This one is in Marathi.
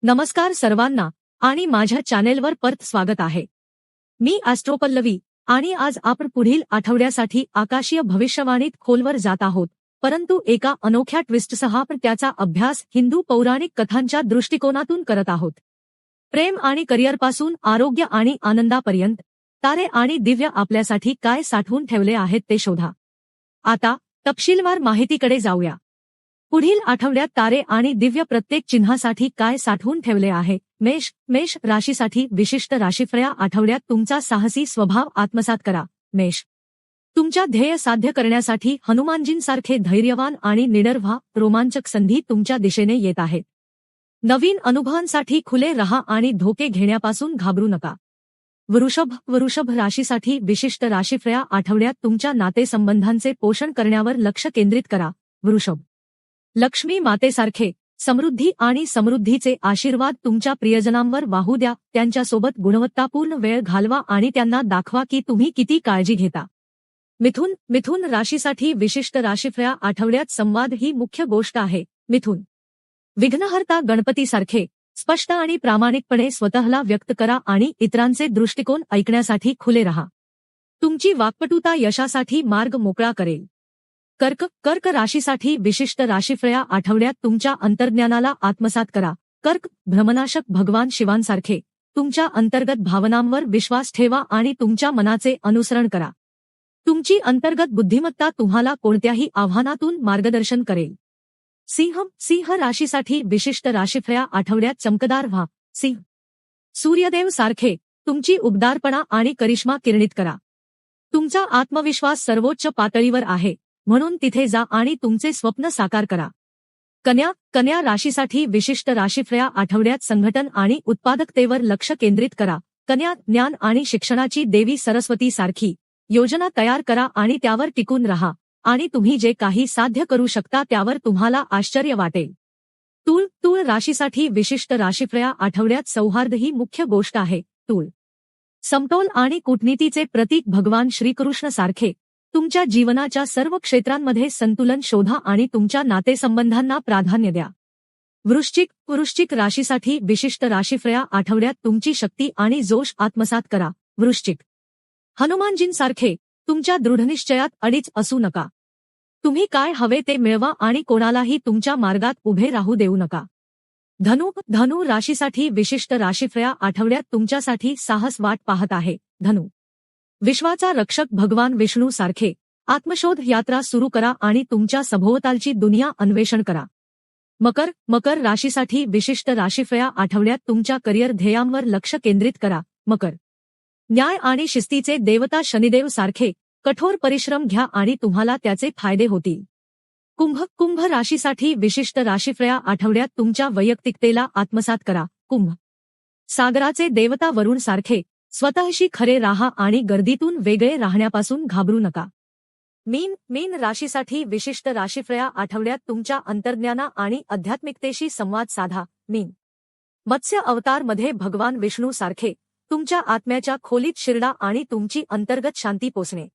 नमस्कार सर्वांना आणि माझ्या चॅनेलवर परत स्वागत आहे। मी ॲस्ट्रोपल्लवी आणि आज आपण पुढील आठवड्यासाठी आकाशीय भविष्यवाणीत खोलवर जात आहोत, परंतु एका अनोख्या ट्विस्टसह आपण त्याचा अभ्यास हिंदू पौराणिक कथांच्या दृष्टिकोनातून करत आहोत। प्रेम आणि करिअरपासून आरोग्य आणि आनंदापर्यंत तारे आणि दिव्य आपल्यासाठी काय साठवून ठेवले आहेत ते शोधा। आता तपशीलवार माहितीकडे जाऊया। पुढील आठवड्यात तारे आणि दिव्य प्रत्येक चिन्हासाठी काय साठवून ठेवले आहे। मेष राशीसाठी विशिष्ट राशीफळ आठवड्यात तुमचा साहसी स्वभाव आत्मसात करा। मेष, तुमच्या ध्येय साध्य करण्यासाठी हनुमानजींसारखे धैर्यवान आणि निडर व्हा। रोमांचक संधी तुमच्या दिशेने येत आहेत। नवीन अनुभवांसाठी खुले रहा आणि धोके घेण्यापासून घाबरू नका। वृषभ राशीसाठी विशिष्ट राशीफळ आठवड्यात तुमच्या नातेसंबंधांचे पोषण करण्यावर लक्ष केंद्रित करा। वृषभ, लक्ष्मी मातेसारखे समृद्धी आणि समृद्धीचे आशीर्वाद तुमच्या प्रियजनांवर वाहू द्या। त्यांच्यासोबत गुणवत्तापूर्ण वेळ घालवा आणि त्यांना दाखवा की तुम्ही किती काळजी घेता। मिथुन राशीसाठी विशिष्ट राशीफळ आठवड्यात संवाद ही मुख्य गोष्ट आहे। मिथुन, विघ्नहर्ता गणपतीसारखे स्पष्ट आणि प्रामाणिकपणे स्वतःला व्यक्त करा आणि इतरांचे दृष्टिकोन ऐकण्यासाठी खुले रहा। तुमची वाक्पटुता यशासाठी मार्ग मोकळा करेल। कर्क राशीसाठी विशिष्ट राशीफळ आठवड्यात तुमच्या अंतर्ज्ञानाला आत्मसात करा। कर्क, भ्रमनाशक भगवान शिवांसारखे तुमच्या अंतर्गत भावनांवर विश्वास ठेवा आणि तुमच्या मनाचे अनुसरण करा। तुमची अंतर्गत बुद्धिमत्ता तुम्हाला कोणत्याही आव्हानातून मार्गदर्शन करेल। सिंह राशीसाठी विशिष्ट राशीफळ आठवड्यात चमकदार व्हा। सिंह, सूर्यदेव सारखे तुमची उबदारपणा आणि करिश्मा किरणित करा। तुमचा आत्मविश्वास सर्वोच्च पातळीवर आहे, म्हणून तिथे जा आणि तुमचे स्वप्न साकार करा। कन्या राशीसाठी विशिष्ट राशीफळ आठवड्यात संघटन आणि उत्पादकतेवर लक्ष केंद्रित करा। कन्या, ज्ञान आणि शिक्षणाची देवी सरस्वती सारखी योजना तयार करा आणि त्यावर टिकून राहा आणि तुम्ही जे काही साध्य करू शकता त्यावर तुम्हाला आश्चर्य वाटेल। तूळ राशीसाठी विशिष्ट राशीफळ आठवड्यात सौहार्द ही मुख्य गोष्ट आहे। तूळ, समतोल आणि कूटनीतीचे प्रतीक भगवान श्रीकृष्ण सारखे तुमच्या जीवनाच्या सर्व क्षेत्रांमध्ये संतुलन शोधा आणि तुमच्या नातेसंबंधांना प्राधान्य द्या। वृश्चिक राशीसाठी विशिष्ट राशीफळ आठवड्यात तुमची शक्ती आणि जोश आत्मसात करा। वृश्चिक, हनुमानजींसारखे तुमच्या दृढनिश्चयात अडीच असू नका। तुम्ही काय हवे ते मिळवा आणि कोणालाही तुमच्या मार्गात उभे राहू देऊ नका। धनु राशीसाठी विशिष्ट राशीफळ आठवड्यात तुमच्यासाठी साहस वाट पाहत आहे। धनु, विश्वाचा रक्षक भगवान विष्णू सारखे आत्मशोध यात्रा सुरू करा आणि तुमच्या सभोवतालची दुनिया अन्वेषण करा। मकर राशीसाठी विशिष्ट राशीफळ आठवड्यात तुमच्या करिअर ध्येयांवर लक्ष केंद्रित करा। मकर, न्याय आणि शिस्तीचे देवता शनिदेव सारखे कठोर परिश्रम घ्या आणि तुम्हाला त्याचे फायदे होतील। कुंभ राशीसाठी विशिष्ट राशीफळ आठवड्यात तुमच्या वैयक्तिकतेला आत्मसात करा। कुंभ, सागराचे देवता वरुण सारखे स्वतःशी खरे राहा आणि गर्दीतून वेगळे राहण्यापासून घाबरू नका। मीन राशीसाठी विशिष्ट राशीफळ आठवड्यात तुमच्या अंतर्ज्ञाना आणि आध्यात्मिकतेशी संवाद साधा। मीन, मत्स्य अवतारमध्ये भगवान विष्णू सारखे तुमच्या आत्म्याच्या खोलीत शिरडा आणि तुमची अंतर्गत शांती पोसणे।